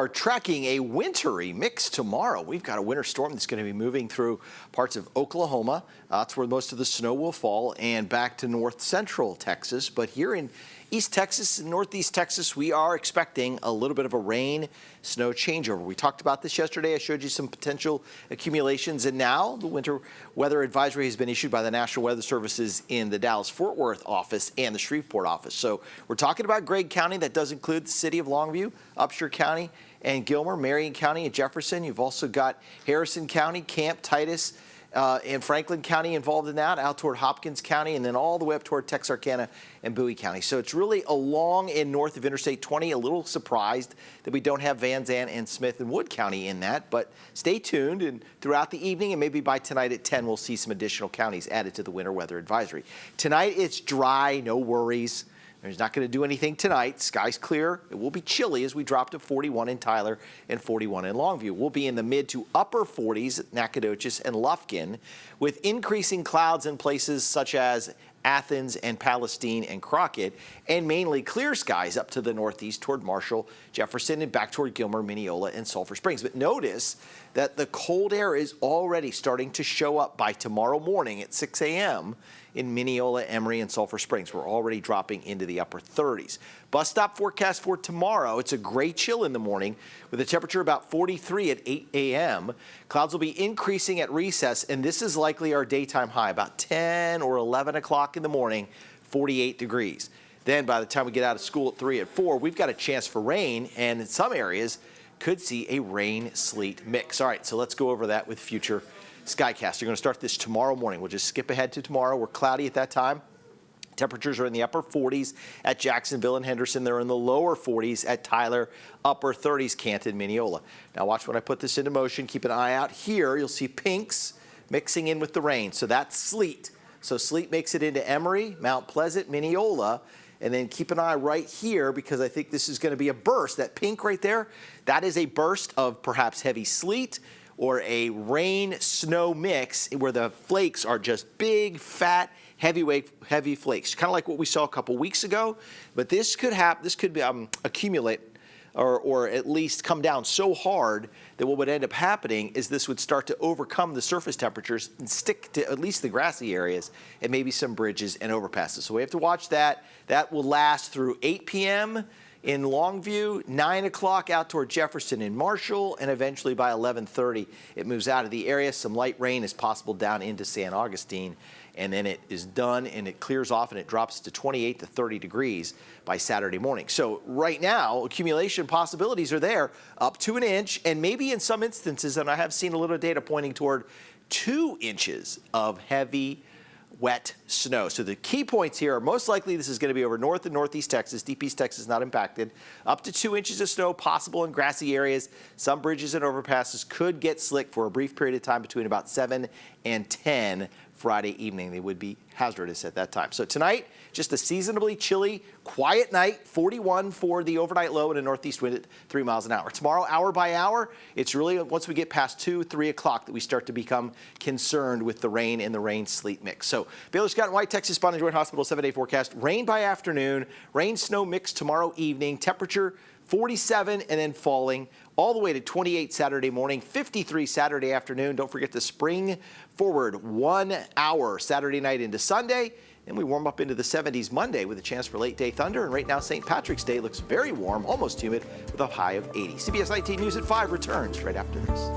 Are tracking a wintry mix tomorrow. We've got a winter storm that's going to be moving through parts of Oklahoma. That's where most of the snow will fall, and back to north central Texas. But here in East Texas and Northeast Texas, we are expecting a little bit of a rain-snow changeover. We talked about this yesterday. I showed you some potential accumulations, and now the winter weather advisory has been issued by the National Weather Services in the Dallas-Fort Worth office and the Shreveport office. So we're talking about Gregg County. That does include the city of Longview, Upshur County, and Gilmer, Marion County, and Jefferson. You've also got Harrison County, Camp, Titus, and Franklin County involved in that, out toward Hopkins County, and then all the way up toward Texarkana and Bowie County. So it's really along and north of Interstate 20. A little surprised that we don't have Van Zandt and Smith and Wood County in that, but stay tuned, and throughout the evening and maybe by tonight at 10, we'll see some additional counties added to the winter weather advisory. Tonight it's dry, no worries. It's not going to do anything tonight. Sky's clear. It will be chilly as we drop to 41 in Tyler and 41 in Longview. We'll be in the mid to upper 40s at Nacogdoches and Lufkin, with increasing clouds in places such as Athens and Palestine and Crockett, and mainly clear skies up to the northeast toward Marshall, Jefferson, and back toward Gilmer, Mineola, and Sulphur Springs. But notice that the cold air is already starting to show up by tomorrow morning at 6 a.m. in Mineola, Emory, and Sulphur Springs. We're already dropping into the upper 30s. Bus stop forecast for tomorrow. It's a gray chill in the morning with a temperature about 43 at 8 a.m. Clouds will be increasing at recess, and this is likely our daytime high, about 10 or 11 o'clock in the morning, 48 degrees. Then by the time we get out of school at 3 or 4, we've got a chance for rain, and in some areas could see a rain-sleet mix. All right, so let's go over that with future Skycast. You're going to start this tomorrow morning. We'll just skip ahead to tomorrow. We're cloudy at that time. Temperatures are in the upper 40s at Jacksonville and Henderson. They're in the lower 40s at Tyler, upper 30s, Canton, Mineola. Now watch when I put this into motion. Keep an eye out here. You'll see pinks mixing in with the rain. So that's sleet. So sleet makes it into Emory, Mount Pleasant, Mineola. And then keep an eye right here, because I think this is going to be a burst. That pink right there, that is a burst of perhaps heavy sleet or a rain-snow mix where the flakes are just big, fat, heavy flakes, kind of like what we saw a couple weeks ago. But this could happen. This could be, accumulate or at least come down so hard that what would end up happening is this would start to overcome the surface temperatures and stick to at least the grassy areas and maybe some bridges and overpasses. So we have to watch that. That will last through 8 p.m. in Longview, 9 o'clock out toward Jefferson and Marshall, and eventually by 11:30 it moves out of the area. Some light rain is possible down into San Augustine, and then it is done and it clears off and it drops to 28 to 30 degrees by Saturday morning. So right now, accumulation possibilities are there, up to an inch, and maybe in some instances, and I have seen a little data pointing toward 2 inches of heavy wet snow. So the key points here are most likely this is going to be over north and northeast Texas. Deep East Texas not impacted. Up to 2 inches of snow possible in grassy areas. Some bridges and overpasses could get slick for a brief period of time between about 7 and 10 Friday evening. They would be hazardous at that time. So tonight, just a seasonably chilly, quiet night, 41 for the overnight low and a northeast wind at 3 miles an hour. Tomorrow, hour by hour, it's really once we get past 2, 3 o'clock that we start to become concerned with the rain and the rain-sleet mix. So Baylor Scott and White, Texas Spine and Joint Hospital 7-day forecast. Rain by afternoon, rain-snow mix tomorrow evening. Temperature 47 and then falling all the way to 28 Saturday morning, 53 Saturday afternoon. Don't forget to spring forward 1 hour Saturday night into Sunday. And we warm up into the 70s Monday with a chance for late day thunder. And right now, St. Patrick's Day looks very warm, almost humid, with a high of 80. CBS 19 News at 5 returns right after this.